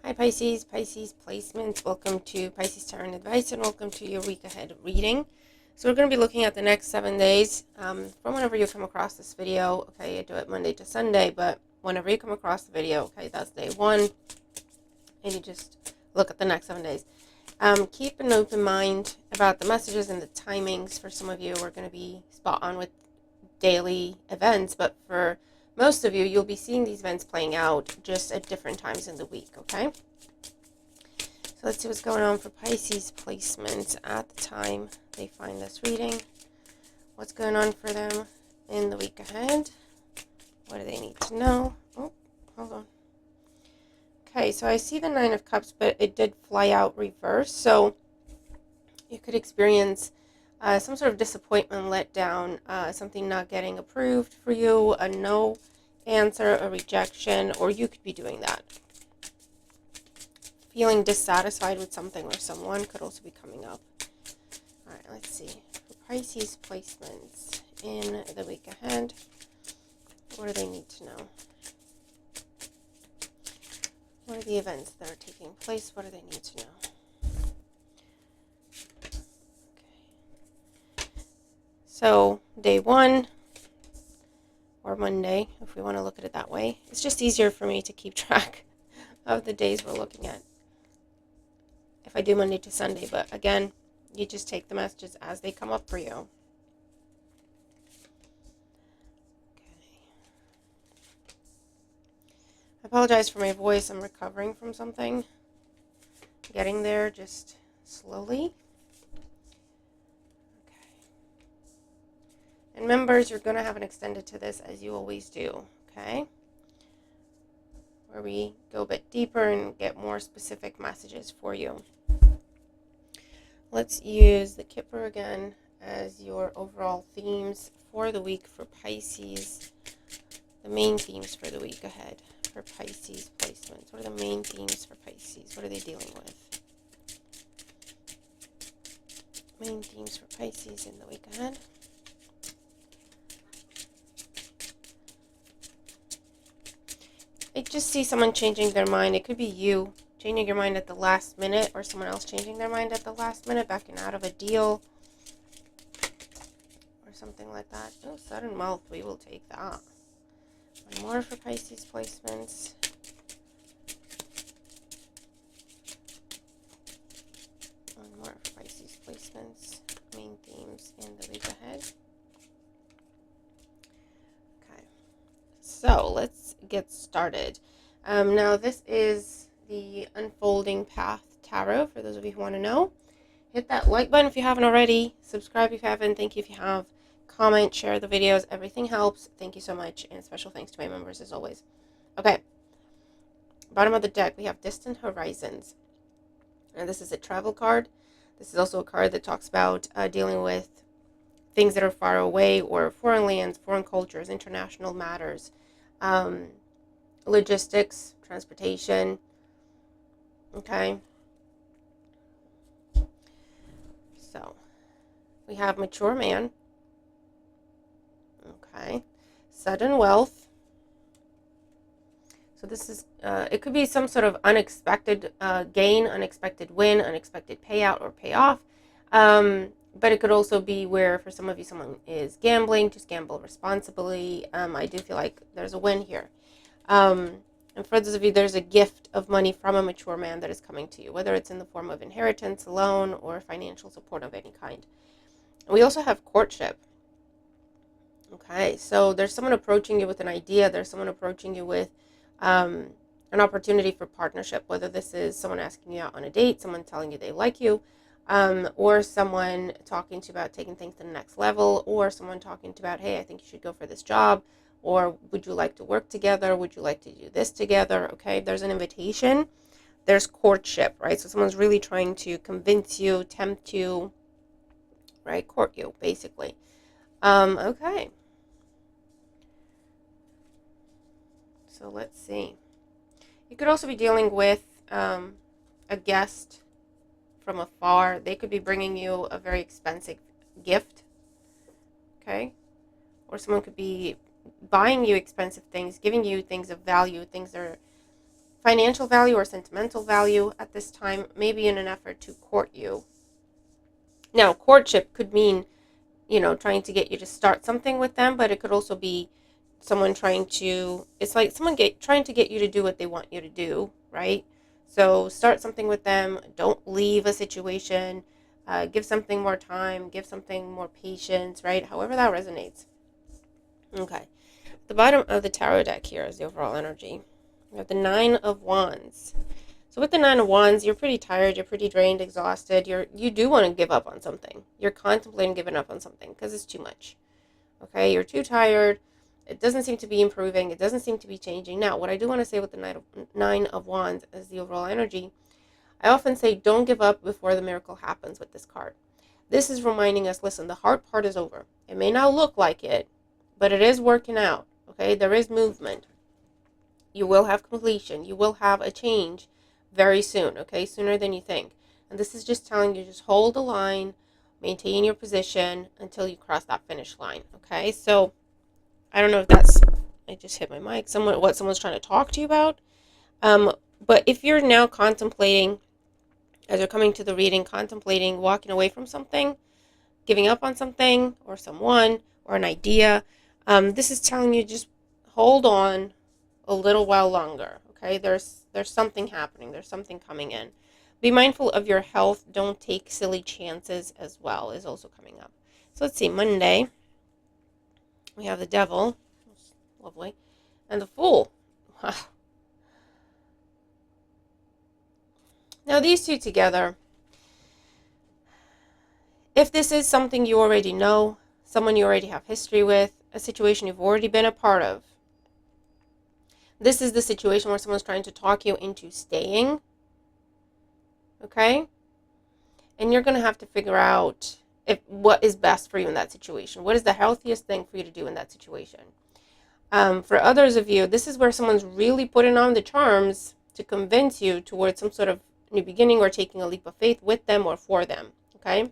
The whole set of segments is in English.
Hi Pisces, Pisces placements. Welcome to Pisces Tarot and Advice and welcome to your week ahead reading. So we're going to be looking at the next 7 days from whenever you come across this video. Okay, I do it Monday to Sunday, but whenever you come across the video, okay, that's day 1. And you just look at the next 7 days. Keep an open mind about the messages and the timings. For some of you, we're going to be spot on with daily events, but for most of you, you'll be seeing these events playing out just at different times in the week, okay? So let's see what's going on for Pisces placements at the time they find this reading. What's going on for them in the week ahead? What do they need to know? Oh, hold on. Okay, so I see the 9 of Cups, but it did fly out reverse. So you could experience some sort of disappointment, letdown, something not getting approved for you, a no answer, a rejection, or you could be doing that. Feeling dissatisfied with something or someone could also be coming up. All right, let's see. For Pisces placements in the week ahead, what do they need to know? What are the events that are taking place? What do they need to know? So day 1 or Monday, if we want to look at it that way, it's just easier for me to keep track of the days we're looking at if I do Monday to Sunday. But again, you just take the messages as they come up for you. Okay. I apologize for my voice. I'm recovering from something. Getting there just slowly. And members, you're going to have an extended to this as you always do, okay? Where we go a bit deeper and get more specific messages for you. Let's use the Kipper again as your overall themes for the week for Pisces. The main themes for the week ahead for Pisces placements. What are the main themes for Pisces? What are they dealing with? Main themes for Pisces in the week ahead. I just see someone changing their mind. It could be you changing your mind at the last minute or someone else changing their mind at the last minute, backing out of a deal or something like that. Oh, sudden wealth. We will take that. One more for Pisces placements. One more for Pisces placements. Main themes in the week ahead. So let's get started. Now this is the Unfolding Path Tarot, for those of you who want to know. Hit that like button if you haven't already. Subscribe if you haven't. Thank you if you have. Comment, share the videos. Everything helps. Thank you so much. And special thanks to my members as always. Okay. Bottom of the deck, we have Distant Horizons. And this is a travel card. This is also a card that talks about dealing with things that are far away or foreign lands, foreign cultures, international matters. Logistics, transportation, okay? So, we have Mature Man, okay? Sudden Wealth. So this is, it could be some sort of unexpected gain, unexpected win, unexpected payout or payoff. But it could also be where, for some of you, someone is gambling. Just gamble responsibly. I do feel like there's a win here. And for those of you, there's a gift of money from a mature man that is coming to you, whether it's in the form of inheritance, loan, or financial support of any kind. And we also have courtship. Okay, so there's someone approaching you with an idea. There's someone approaching you with an opportunity for partnership, whether this is someone asking you out on a date, someone telling you they like you, or someone talking to you about taking things to the next level, or someone talking to you about, hey, I think you should go for this job, or would you like to work together? Would you like to do this together? Okay, there's an invitation. There's courtship, right? So someone's really trying to convince you, tempt you, right? Court you, basically. Okay. So let's see. You could also be dealing with a guest from afar. They could be bringing you a very expensive gift, okay? Or someone could be buying you expensive things, giving you things of value, things that are financial value or sentimental value at this time, maybe in an effort to court you. Now, courtship could mean, trying to get you to start something with them, but it could also be someone it's like someone trying to get you to do what they want you to do, right? So start something with them. Don't leave a situation. Give something more time. Give something more patience, right? However that resonates. Okay. The bottom of the tarot deck here is the overall energy. We have the Nine of Wands. So with the Nine of Wands, you're pretty tired, you're pretty drained, exhausted. You do want to give up on something. You're contemplating giving up on something because it's too much. Okay, you're too tired. It doesn't seem to be improving. It doesn't seem to be changing. Now, what I do want to say with the Nine of Wands as the overall energy, I often say don't give up before the miracle happens with this card. This is reminding us, listen, the hard part is over. It may not look like it, but it is working out. Okay, there is movement. You will have completion. You will have a change very soon, okay? Sooner than you think. And this is just telling you, just hold the line, maintain your position until you cross that finish line, okay? So I don't know if that's, I just hit my mic, what someone's trying to talk to you about. But if you're now contemplating, as you're coming to the reading, contemplating walking away from something, giving up on something or someone or an idea, this is telling you just hold on a little while longer, okay? There's something happening. There's something coming in. Be mindful of your health. Don't take silly chances as well is also coming up. So let's see, Monday, we have the Devil, lovely, and the Fool. Wow. Now these two together, if this is something you already know, someone you already have history with, a situation you've already been a part of, this is the situation where someone's trying to talk you into staying, okay? And you're going to have to figure out what is best for you in that situation. What is the healthiest thing for you to do in that situation? For others of you, this is where someone's really putting on the charms to convince you towards some sort of new beginning or taking a leap of faith with them or for them, okay?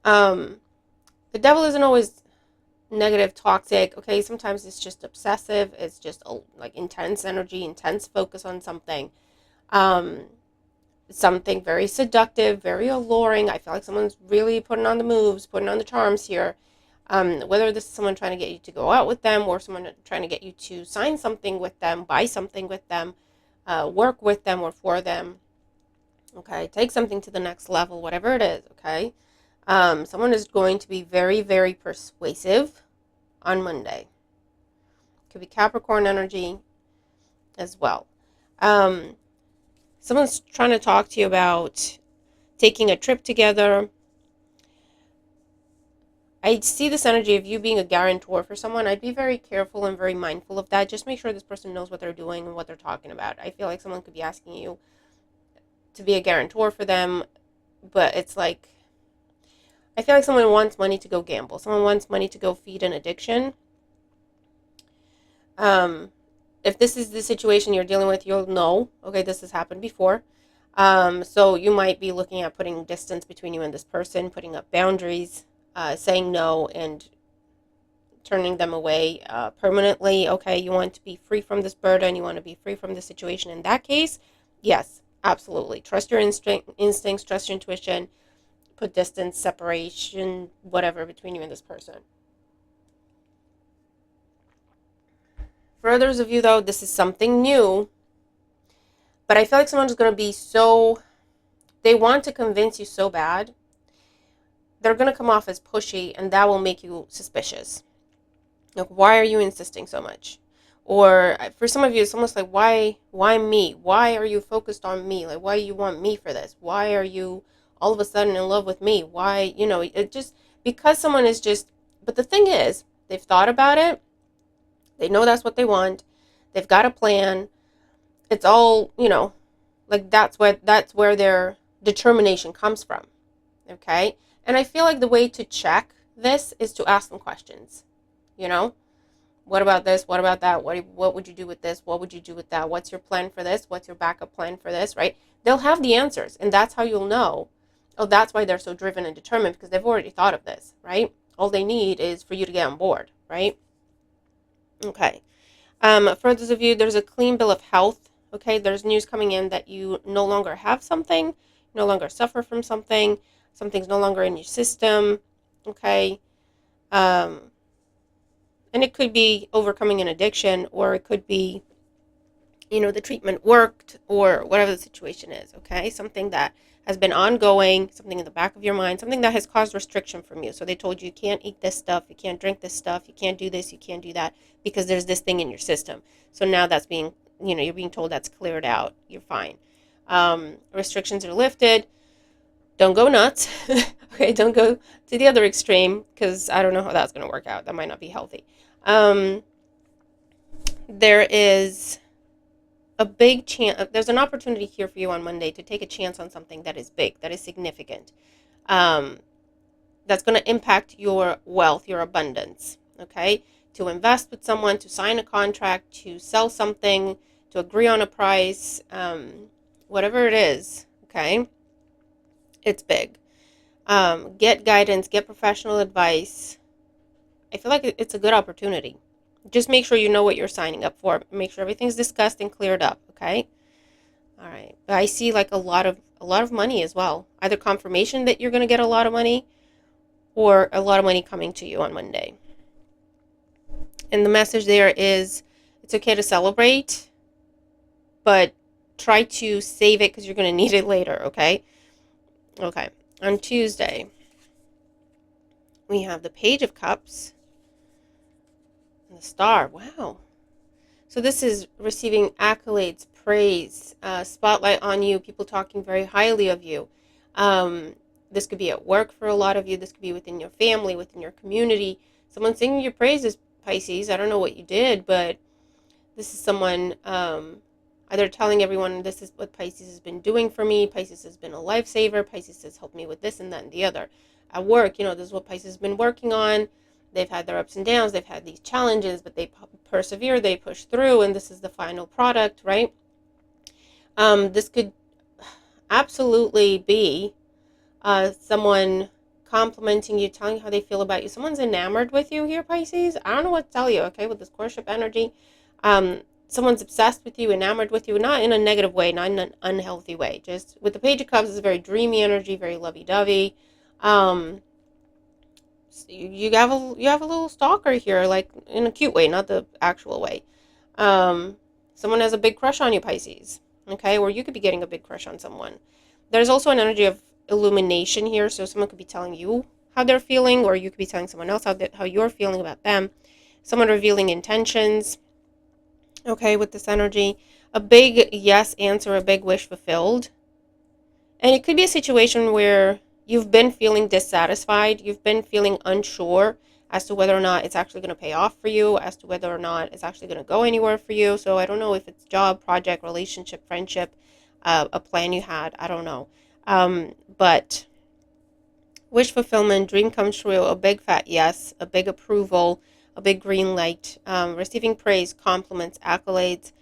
The Devil isn't always negative, toxic, okay? Sometimes it's just obsessive. It's just like intense energy, intense focus on something. Something very seductive, very alluring. I feel like someone's really putting on the moves, putting on the charms here. Whether this is someone trying to get you to go out with them or someone trying to get you to sign something with them, buy something with them, work with them or for them, okay? Take something to the next level, whatever it is, okay? Someone is going to be very, very persuasive on Monday. Could be Capricorn energy as well. Someone's trying to talk to you about taking a trip together. I see this energy of you being a guarantor for someone. I'd be very careful and very mindful of that. Just make sure this person knows what they're doing and what they're talking about. I feel like someone could be asking you to be a guarantor for them, but it's like, I feel like someone wants money to go gamble. Someone wants money to go feed an addiction. If this is the situation you're dealing with, you'll know, okay, this has happened before. So you might be looking at putting distance between you and this person, putting up boundaries, saying no and turning them away permanently. Okay, you want to be free from this burden. You want to be free from this situation. In that case, yes, absolutely. Trust your instincts, trust your intuition. Put distance, separation, whatever between you and this person. For others of you, though, this is something new. But I feel like someone's going to be they want to convince you so bad. They're going to come off as pushy, and that will make you suspicious. Like, why are you insisting so much? Or for some of you, it's almost like, why me? Why are you focused on me? Like, why you want me for this? Why are you all of a sudden in love with me? Why, it just, because someone is just, but the thing is, they've thought about it. They know that's what they want. They've got a plan. It's all, like that's where their determination comes from. Okay? And I feel like the way to check this is to ask them questions. What about this? What about that? What would you do with this? What would you do with that? What's your plan for this? What's your backup plan for this, right? They'll have the answers, and that's how you'll know. Oh, that's why they're so driven and determined, because they've already thought of this, right? All they need is for you to get on board, right? Okay. For those of you, there's a clean bill of health Okay, there's news coming in that you no longer have something, no longer suffer from something, something's no longer in your system. Okay, um, and it could be overcoming an addiction, or it could be, the treatment worked, or whatever the situation is. Okay, something that has been ongoing, something in the back of your mind, something that has caused restriction from you. So they told you can't eat this stuff, you can't drink this stuff, you can't do this, you can't do that, because there's this thing in your system. So now that's being, you're being told that's cleared out, you're fine. Restrictions are lifted. Don't go nuts. Okay, don't go to the other extreme, because I don't know how that's going to work out. That might not be healthy. There is a big chance, there's an opportunity here for you on Monday to take a chance on something that is big, that is significant, um, that's going to impact your wealth, your abundance. Okay, to invest with someone, to sign a contract, to sell something, to agree on a price, whatever it is. Okay, it's big. Get guidance, get professional advice. I feel like it's a good opportunity. Just make sure you know what you're signing up for. Make sure everything's discussed and cleared up. Okay. All right. But I see like a lot of money as well. Either confirmation that you're going to get a lot of money, or a lot of money coming to you on Monday. And the message there is, it's okay to celebrate, but try to save it, because you're going to need it later. Okay. Okay. On Tuesday, we have the Page of Cups and the Star. Wow. So this is receiving accolades, praise, spotlight on you, people talking very highly of you. This could be at work for a lot of you. This could be within your family, within your community. Someone singing your praises, Pisces. I don't know what you did, but this is someone either telling everyone, this is what Pisces has been doing for me. Pisces has been a lifesaver. Pisces has helped me with this and that and the other. At work, this is what Pisces has been working on. They've had their ups and downs. They've had these challenges, but they persevere. They push through, and this is the final product, right? This could absolutely be someone complimenting you, telling you how they feel about you. Someone's enamored with you here, Pisces. I don't know what to tell you, okay, with this courtship energy. Someone's obsessed with you, enamored with you, not in a negative way, not in an unhealthy way. Just with the Page of Cups, it's a very dreamy energy, very lovey-dovey. You have a little stalker here, like in a cute way, not the actual way. Someone has a big crush on you, Pisces. Okay, or you could be getting a big crush on someone. There's also an energy of illumination here, so someone could be telling you how they're feeling, or you could be telling someone else how you're feeling about them. Someone revealing intentions. Okay, with this energy, a big yes answer, a big wish fulfilled. And it could be a situation where you've been feeling dissatisfied, you've been feeling unsure as to whether or not it's actually going to pay off for you, as to whether or not it's actually going to go anywhere for you. So I don't know if it's job, project, relationship, friendship, a plan you had. I don't know. But wish fulfillment, dream comes true, a big fat yes, a big approval, a big green light, receiving praise, compliments, accolades,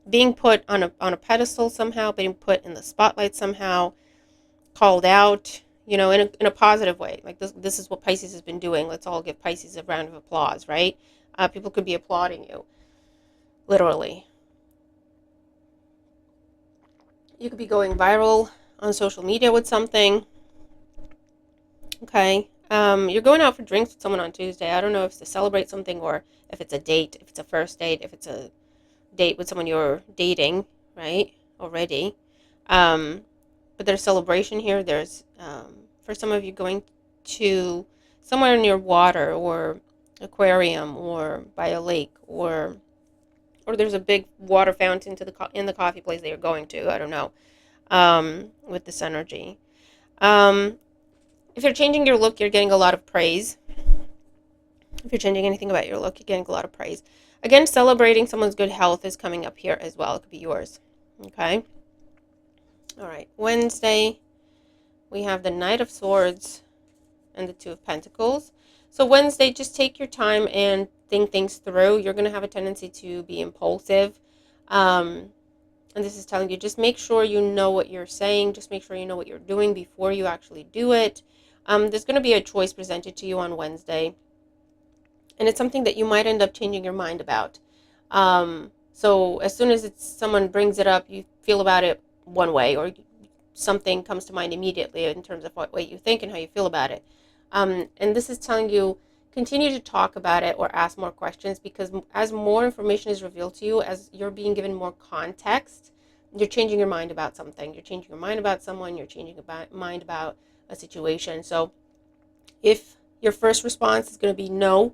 being put on a pedestal somehow, being put in the spotlight somehow, called out, in a positive way. Like this is what Pisces has been doing. Let's all give Pisces a round of applause, right? People could be applauding you, literally. You could be going viral on social media with something. Okay. You're going out for drinks with someone on Tuesday. I don't know if it's to celebrate something, or if it's a date, if it's a first date, if it's a date with someone you're dating, right? Already. But there's celebration here. There's, for some of you, going to somewhere near water, or aquarium, or by a lake, or there's a big water fountain in the coffee place that you're going to. I don't know. With this energy. If you're changing your look, you're getting a lot of praise. If you're changing anything about your look, you're getting a lot of praise. Again, celebrating someone's good health is coming up here as well. It could be yours. Okay. All right. Wednesday, we have the Knight of Swords and the Two of Pentacles. So Wednesday, just take your time and think things through. You're going to have a tendency to be impulsive. And this is telling you, just make sure you know what you're saying. Just make sure you know what you're doing before you actually do it. There's going to be a choice presented to you on Wednesday. And it's something that you might end up changing your mind about. So as soon as someone brings it up, you feel about it one way, or something comes to mind immediately in terms of what way you think and how you feel about it. And this is telling you, continue to talk about it or ask more questions, because as more information is revealed to you, as you're being given more context, you're changing your mind about something. You're changing your mind about someone. You're changing your mind about a situation. So if your first response is going to be no,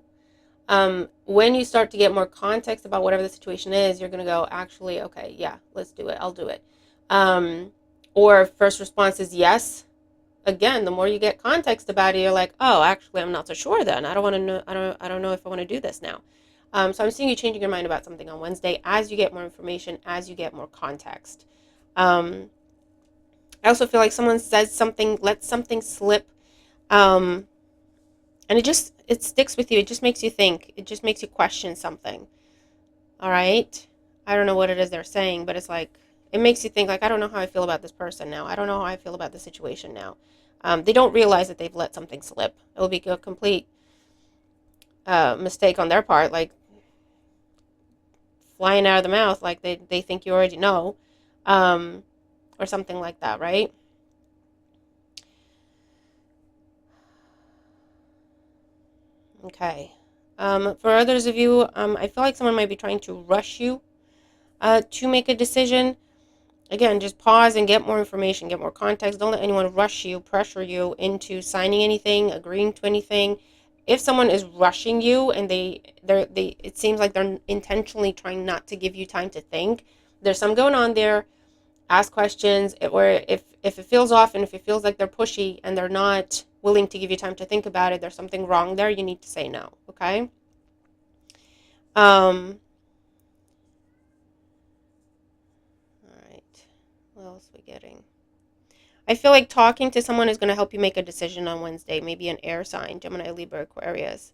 when you start to get more context about whatever the situation is, you're going to go, actually, okay, yeah, let's do it. I'll do it. Or first response is yes. Again, the more you get context about it, you're like, oh, actually, I'm not so sure then. I don't want to know. I don't know if I want to do this now. So I'm seeing you changing your mind about something on Wednesday as you get more information, as you get more context. I also feel like someone says something, lets something slip, and it sticks with you. It just makes you think. It just makes you question something. All right. I don't know what it is they're saying, but it's like, it makes you think, like, I don't know how I feel about this person now. I don't know how I feel about the situation now. They don't realize that they've let something slip. It will be a complete mistake on their part, like flying out of the mouth, like they think you already know, or something like that, right? Okay. For others of you, I feel like someone might be trying to rush you to make a decision. Again, just pause and get more information, get more context. Don't let anyone rush you, pressure you into signing anything, agreeing to anything. If someone is rushing you and it seems like they're intentionally trying not to give you time to think, there's some going on there. Ask questions, or if it feels off and if it feels like they're pushy and they're not willing to give you time to think about it, there's something wrong there. You need to say no, okay? All right. What else are we getting? I feel like talking to someone is going to help you make a decision on Wednesday, maybe an air sign, Gemini, Libra, Aquarius.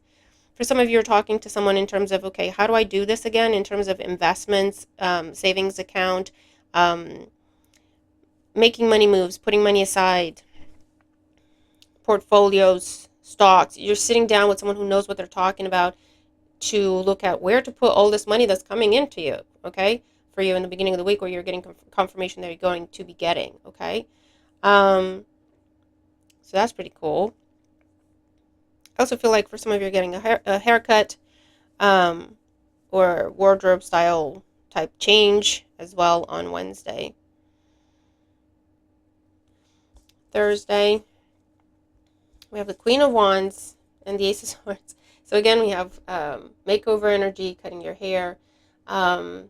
For some of you, are talking to someone in terms of, okay, how do I do this again? In terms of investments, savings account, um, making money moves, putting money aside, portfolios, stocks. You're sitting down with someone who knows what they're talking about to look at where to put all this money that's coming into you, okay? For you in the beginning of the week, where you're getting confirmation that you're going to be getting, okay? So that's pretty cool. I also feel like for some of you, are getting a haircut, um, or wardrobe style type change as well on Wednesday. Thursday, we have the Queen of Wands and the Ace of Swords. So again, we have makeover energy, cutting your hair, um,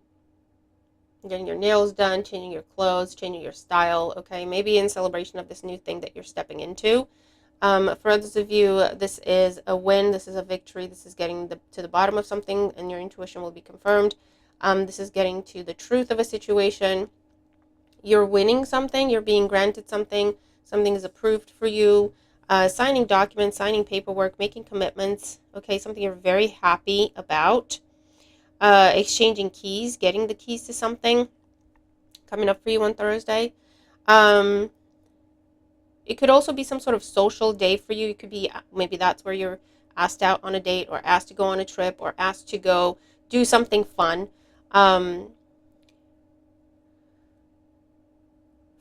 getting your nails done, changing your clothes, changing your style, okay? Maybe in celebration of this new thing that you're stepping into. For others of you, this is a win. This is a victory. This is getting to the bottom of something, and your intuition will be confirmed. This is getting to the truth of a situation. You're winning something. You're being granted something. Something is approved for you. Signing documents, signing paperwork, making commitments. Okay, something you're very happy about. Exchanging keys, getting the keys to something coming up for you on Thursday. Um, it could also be some sort of social day for you. It could be, maybe that's where you're asked out on a date, or asked to go on a trip, or asked to go do something fun.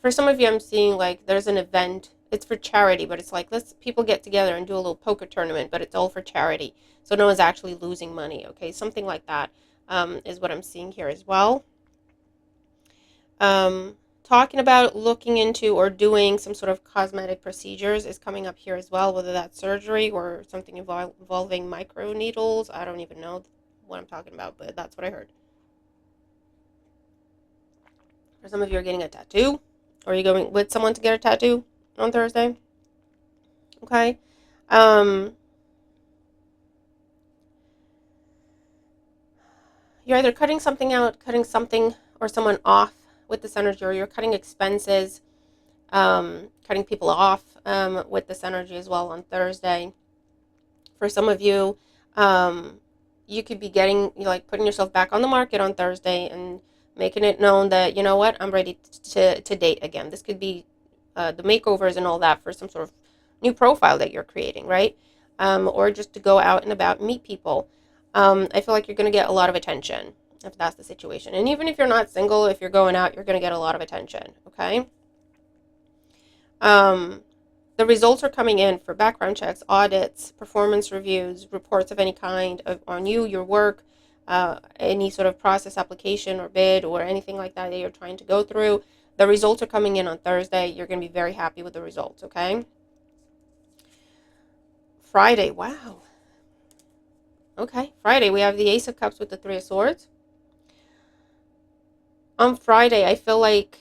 For some of you, I'm seeing like there's an event. It's for charity, but it's like, let's people get together and do a little poker tournament, but it's all for charity. So no one's actually losing money, okay? Something like that is what I'm seeing here as well. Talking about looking into or doing some sort of cosmetic procedures is coming up here as well, whether that's surgery or something involving micro needles. I don't even know what I'm talking about, but that's what I heard. For some of you, are getting a tattoo, or are you going with someone to get a tattoo on Thursday? Okay. You're either cutting something out, cutting something or someone off with this energy, or you're cutting expenses, cutting people off with this energy as well on Thursday. For some of you, you could be getting, like, putting yourself back on the market on Thursday and making it known that, you know what, I'm ready to date again. This could be the makeovers and all that for some sort of new profile that you're creating, right? Or just to go out and about and meet people. I feel like you're going to get a lot of attention. if that's the situation. And even if you're not single, if you're going out, you're going to get a lot of attention, okay? The results are coming in for background checks, audits, performance reviews, reports of any kind on you, your work, any sort of process application or bid or anything like that that you're trying to go through. The results are coming in on Thursday. You're going to be very happy with the results, okay? Friday, wow. Okay, Friday, we have the Ace of Cups with the Three of Swords. On Friday, I feel like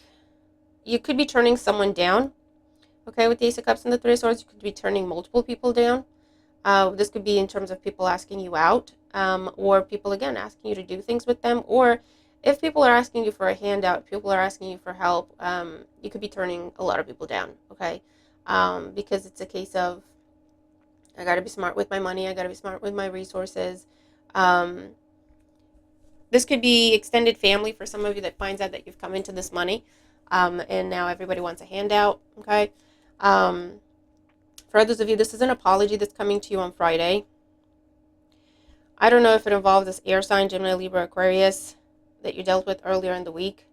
you could be turning someone down. Okay, with the Ace of Cups and the Three of Swords, you could be turning multiple people down. This could be in terms of people asking you out, or people, again, asking you to do things with them. Or if people are asking you for a handout, people are asking you for help, you could be turning a lot of people down, okay? Because it's a case of, I got to be smart with my money. I got to be smart with my resources. This could be extended family for some of you that finds out that you've come into this money, and now everybody wants a handout, okay? For others of you, this is an apology that's coming to you on Friday. I don't know if it involves this air sign, Gemini, Libra, Aquarius, that you dealt with earlier in the week.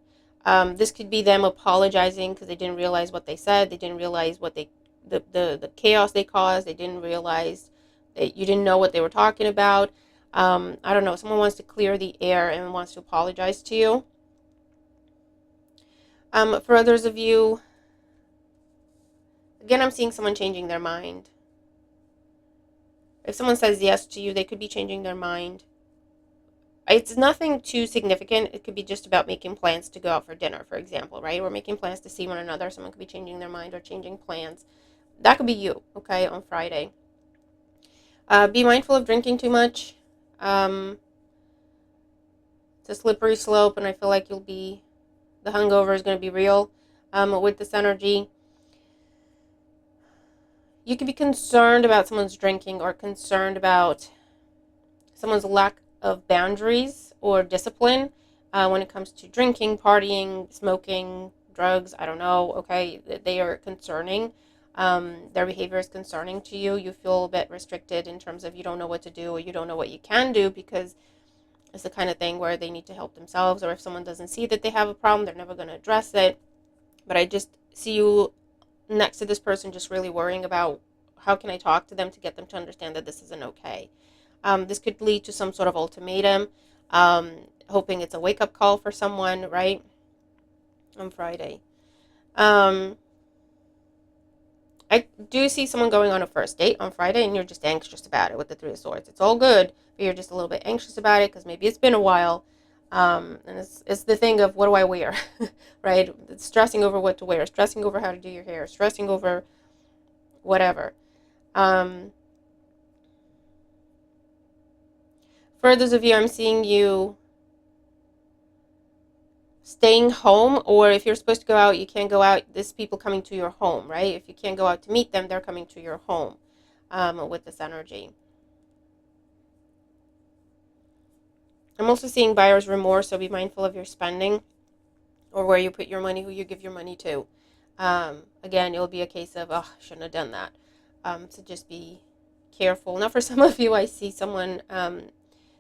This could be them apologizing because they didn't realize what they said. They didn't realize what the chaos they caused. They didn't realize that you didn't know what they were talking about. I don't know. Someone wants to clear the air and wants to apologize to you. For others of you, again, I'm seeing someone changing their mind. If someone says yes to you, they could be changing their mind. It's nothing too significant. It could be just about making plans to go out for dinner, for example, right? Or making plans to see one another. Someone could be changing their mind or changing plans. That could be you, okay, on Friday. Be mindful of drinking too much. It's a slippery slope, and I feel like the hungover is going to be real with this energy. You could be concerned about someone's drinking or concerned about someone's lack of boundaries or discipline when it comes to drinking, partying, smoking, drugs. I don't know, okay? They are concerning. Their behavior is concerning to you. You feel a bit restricted in terms of you don't know what to do or you don't know what you can do because it's the kind of thing where they need to help themselves, or if someone doesn't see that they have a problem, they're never going to address it. But I just see you next to this person just really worrying about how can I talk to them to get them to understand that this isn't okay. This could lead to some sort of ultimatum, hoping it's a wake-up call for someone, right, on Friday. I do see someone going on a first date on Friday, and you're just anxious about it with the Three of Swords. It's all good, but you're just a little bit anxious about it because maybe it's been a while. And it's the thing of what do I wear, right? It's stressing over what to wear, stressing over how to do your hair, stressing over whatever. For those of you, I'm seeing you staying home, or if you're supposed to go out, you can't go out. There's people coming to your home, right? If you can't go out to meet them, they're coming to your home with this energy. I'm also seeing buyer's remorse, so be mindful of your spending or where you put your money, who you give your money to. Again, it'll be a case of, oh, I shouldn't have done that. So just be careful. Now, for some of you, I see someone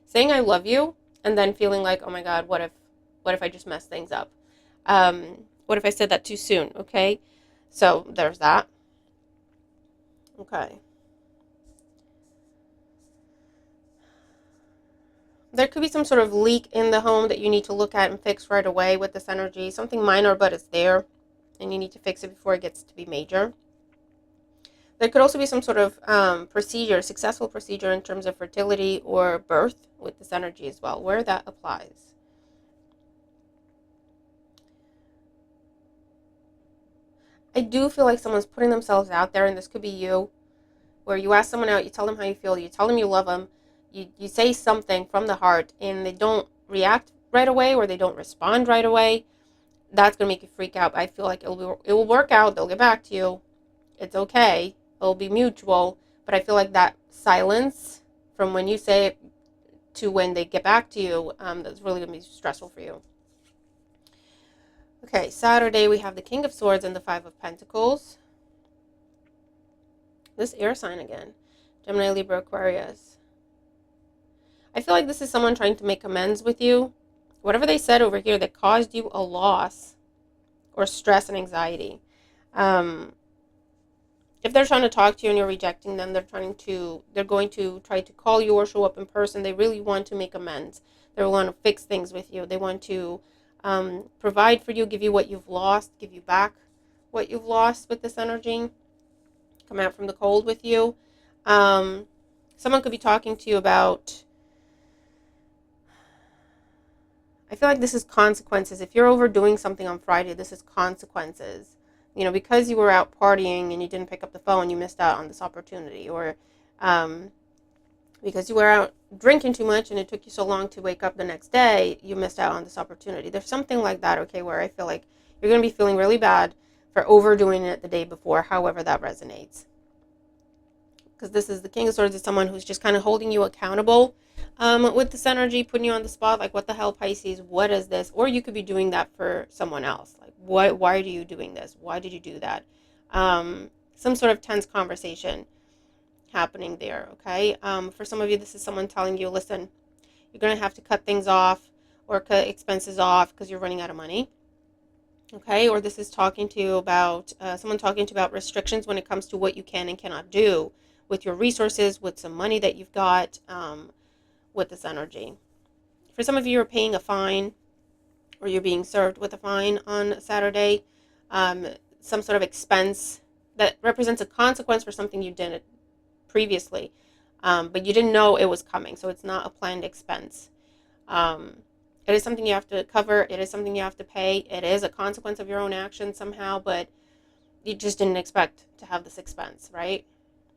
saying I love you and then feeling like, oh my God, what if I just mess things up? What if I said that too soon? Okay, so there's that. Okay. There could be some sort of leak in the home that you need to look at and fix right away with this energy. Something minor, but it's there, and you need to fix it before it gets to be major. There could also be some sort of successful procedure in terms of fertility or birth with this energy as well, where that applies. I do feel like someone's putting themselves out there, and this could be you, where you ask someone out, you tell them how you feel, you tell them you love them, you say something from the heart, and they don't react right away or they don't respond right away. That's going to make you freak out. I feel like it will work out. They'll get back to you. It's okay. It'll be mutual. But I feel like that silence from when you say it to when they get back to you, that's really going to be stressful for you. Okay, Saturday we have the King of Swords and the Five of Pentacles. This air sign again. Gemini, Libra, Aquarius. I feel like this is someone trying to make amends with you. whatever they said over here that caused you a loss or stress and anxiety. If they're trying to talk to you and you're rejecting them, they're going to try to call you or show up in person. They really want to make amends. They want to fix things with you. They want to provide for you, give you what you've lost, give you back what you've lost with this energy. Come out from the cold with you. Someone could be talking to you about, I feel like this is consequences. If you're overdoing something on Friday, this is consequences. Because you were out partying and you didn't pick up the phone, you missed out on this opportunity. Or because you were out drinking too much and it took you so long to wake up the next day, you missed out on this opportunity. There's something like that, okay, where I feel like you're going to be feeling really bad for overdoing it the day before, however that resonates. Because this is the King of Swords, is someone who's just kind of holding you accountable with this energy, putting you on the spot, like, what the hell, Pisces, what is this? Or you could be doing that for someone else. Like, why are you doing this? Why did you do that? Some sort of tense conversation happening there, okay? For some of you, this is someone telling you, listen, you're going to have to cut things off or cut expenses off because you're running out of money, okay? Or this is talking to you about, someone talking to you about restrictions when it comes to what you can and cannot do with your resources, with some money that you've got, with this energy. For some of you, you're paying a fine or you're being served with a fine on Saturday, some sort of expense that represents a consequence for something you did previously, but you didn't know it was coming, so it's not a planned expense. It is something you have to cover. It is something you have to pay. It is a consequence of your own actions somehow, but you just didn't expect to have this expense, right?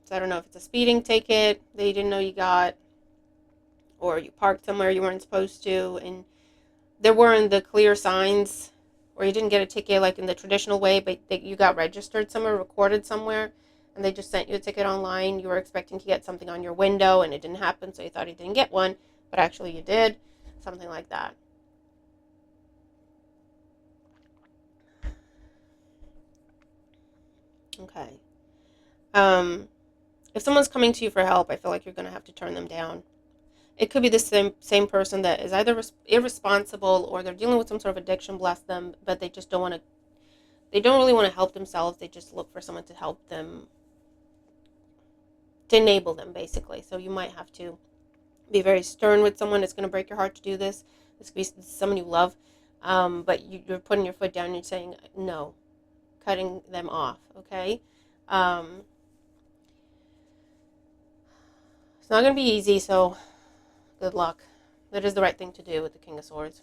So I don't know if it's a speeding ticket that you didn't know you got, or you parked somewhere you weren't supposed to, and there weren't the clear signs, or you didn't get a ticket like in the traditional way, but you got registered somewhere, recorded somewhere, and they just sent you a ticket online. You were expecting to get something on your window, and it didn't happen, so you thought you didn't get one, but actually you did. Something like that. Okay. If someone's coming to you for help, I feel like you're going to have to turn them down. It could be the same person that is either irresponsible or they're dealing with some sort of addiction, bless them, but they just don't really want to help themselves. They just look for someone to help them, to enable them, basically. So you might have to be very stern with someone. It's going to break your heart to do this. This could be someone you love, but you're putting your foot down and you're saying no, cutting them off, okay? It's not going to be easy, so good luck. That is the right thing to do with the King of Swords.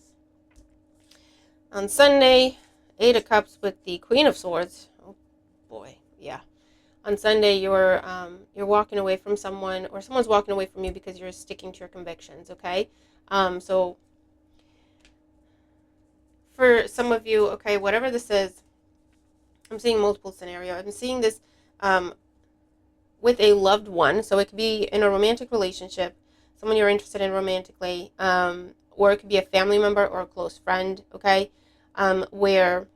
On Sunday, 8 of Cups with the Queen of Swords. Oh boy, yeah. On Sunday, you're walking away from someone, or someone's walking away from you because you're sticking to your convictions, okay? So for some of you, okay, whatever this is, I'm seeing multiple scenarios. I'm seeing this with a loved one, so it could be in a romantic relationship, someone you're interested in romantically, or it could be a family member or a close friend, okay, where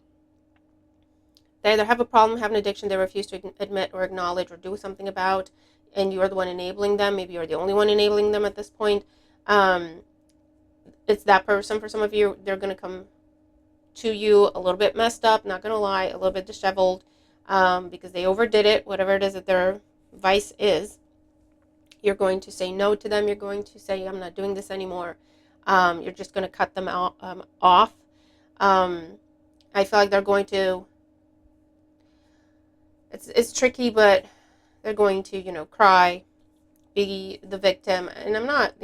they either have a problem, have an addiction they refuse to admit or acknowledge or do something about, and you're the one enabling them. Maybe you're the only one enabling them at this point. It's that person. For some of you, they're going to come to you a little bit messed up, not going to lie, a little bit disheveled, because they overdid it, whatever it is that their vice is. You're going to say no to them. You're going to say, I'm not doing this anymore. You're just going to cut them off. I feel like they're going to, it's tricky, but they're going to, cry, be the victim. And I'm not,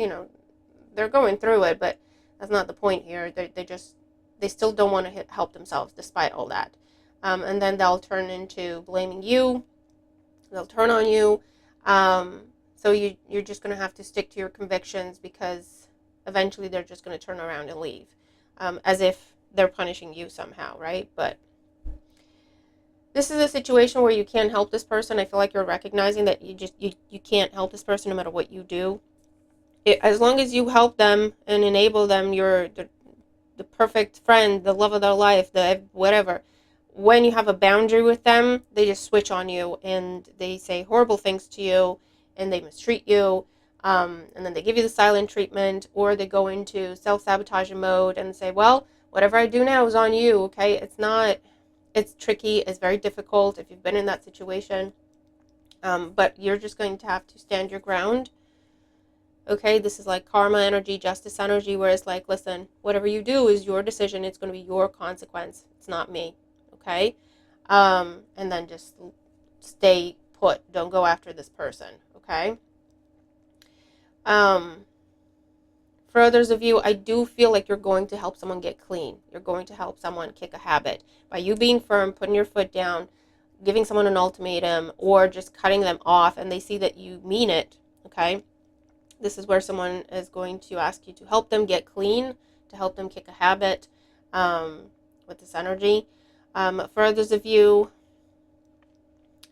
they're going through it, but that's not the point here. They still don't want to help themselves despite all that. And then they'll turn into blaming you. They'll turn on you. So you're just going to have to stick to your convictions, because eventually they're just going to turn around and leave, as if they're punishing you somehow, right? But this is a situation where you can't help this person. I feel like you're recognizing that you can't help this person no matter what you do. As long as you help them and enable them, you're the perfect friend, the love of their life, the whatever. When you have a boundary with them, they just switch on you and they say horrible things to you and they mistreat you. And then they give you the silent treatment, or they go into self-sabotaging mode and say, well, whatever I do now is on you, okay? It's tricky, it's very difficult if you've been in that situation, but you're just going to have to stand your ground, okay? This is like karma energy, justice energy, where it's like, listen, whatever you do is your decision, it's going to be your consequence, it's not me, okay? And then just stay put, don't go after this person, okay? For others of you, I do feel like you're going to help someone get clean. You're going to help someone kick a habit. By you being firm, putting your foot down, giving someone an ultimatum, or just cutting them off, and they see that you mean it, okay? This is where someone is going to ask you to help them get clean, to help them kick a habit with this energy. For others of you,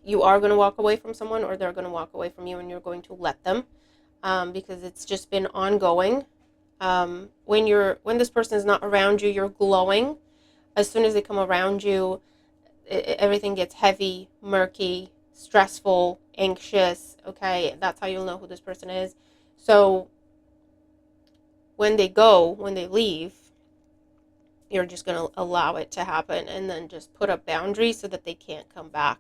you are going to walk away from someone, or they're going to walk away from you, and you're going to let them, because it's just been ongoing. When this person is not around you, you're glowing. As soon as they come around you, everything gets heavy, murky, stressful, anxious. Okay, that's how you'll know who this person is. So when they leave, you're just going to allow it to happen, and then just put up boundaries so that they can't come back,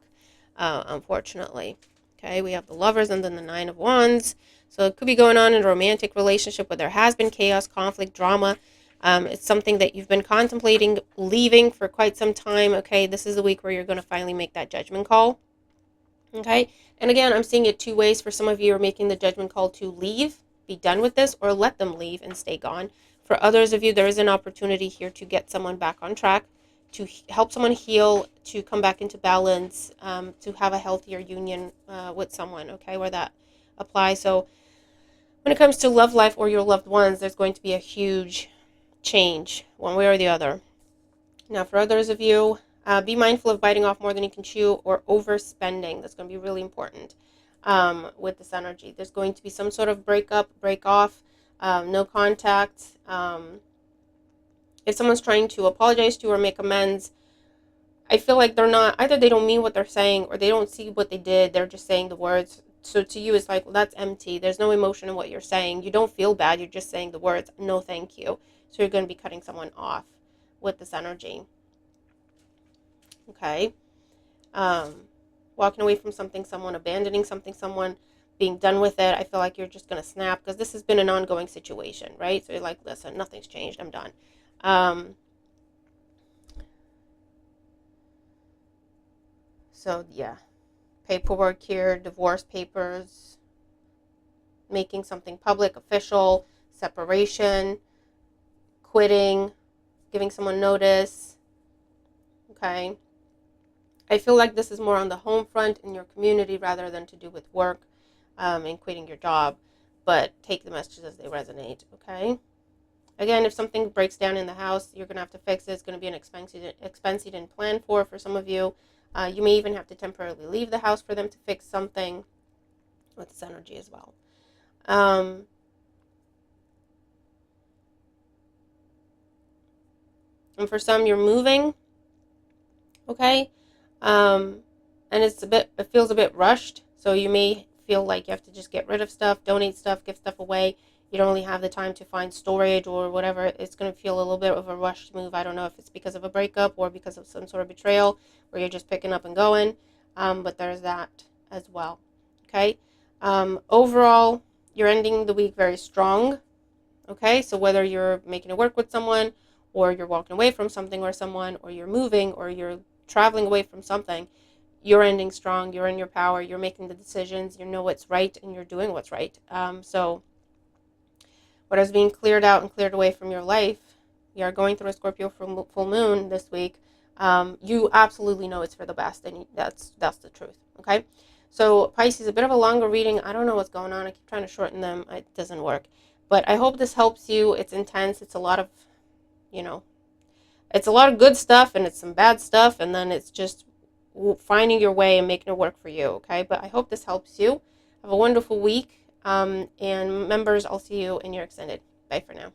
unfortunately. Okay, we have the Lovers and then the Nine of Wands. So it could be going on in a romantic relationship where there has been chaos, conflict, drama. It's something that you've been contemplating leaving for quite some time. Okay, this is the week where you're going to finally make that judgment call. Okay, and again, I'm seeing it two ways. For some of you, are making the judgment call to leave, be done with this, or let them leave and stay gone. For others of you, there is an opportunity here to get someone back on track, to help someone heal, to come back into balance, to have a healthier union with someone, okay, where that applies. So when it comes to love life or your loved ones, there's going to be a huge change one way or the other. Now, for others of you, be mindful of biting off more than you can chew or overspending. That's going to be really important with this energy. There's going to be some sort of break off, no contact. If someone's trying to apologize to you or make amends, I feel like either they don't mean what they're saying, or they don't see what they did. They're just saying the words. So to you, it's like, well, that's empty. There's no emotion in what you're saying. You don't feel bad. You're just saying the words, no, thank you. So you're going to be cutting someone off with this energy. Okay. Walking away from something, someone, abandoning something, someone, being done with it. I feel like you're just going to snap, because this has been an ongoing situation, right? So you're like, listen, nothing's changed. I'm done. So yeah, paperwork here, divorce papers, making something public, official, separation, quitting, giving someone notice. Okay. I feel like this is more on the home front in your community rather than to do with work and quitting your job, but take the messages as they resonate, okay? Again, if something breaks down in the house, you're going to have to fix it. It's going to be an expense you didn't plan for some of you. You may even have to temporarily leave the house for them to fix something with this energy as well. And for some, you're moving, okay? And it feels a bit rushed, so you may feel like you have to just get rid of stuff, donate stuff, give stuff away. You don't really have the time to find storage or whatever. It's going to feel a little bit of a rushed move. I don't know if it's because of a breakup or because of some sort of betrayal where you're just picking up and going, but there's that as well, okay? Overall, you're ending the week very strong, okay? So whether you're making it work with someone, or you're walking away from something or someone, or you're moving, or you're traveling away from something, you're ending strong, you're in your power, you're making the decisions, you know what's right, and you're doing what's right. So whatever's being cleared out and cleared away from your life, you are going through a Scorpio full moon this week, you absolutely know it's for the best, and that's the truth, okay? So Pisces, a bit of a longer reading. I don't know what's going on. I keep trying to shorten them. It doesn't work. But I hope this helps you. It's intense. It's a lot of, it's a lot of good stuff, and it's some bad stuff, and then it's just finding your way and making it work for you, okay? But I hope this helps you. Have a wonderful week. And members, I'll see you in your extended. Bye for now.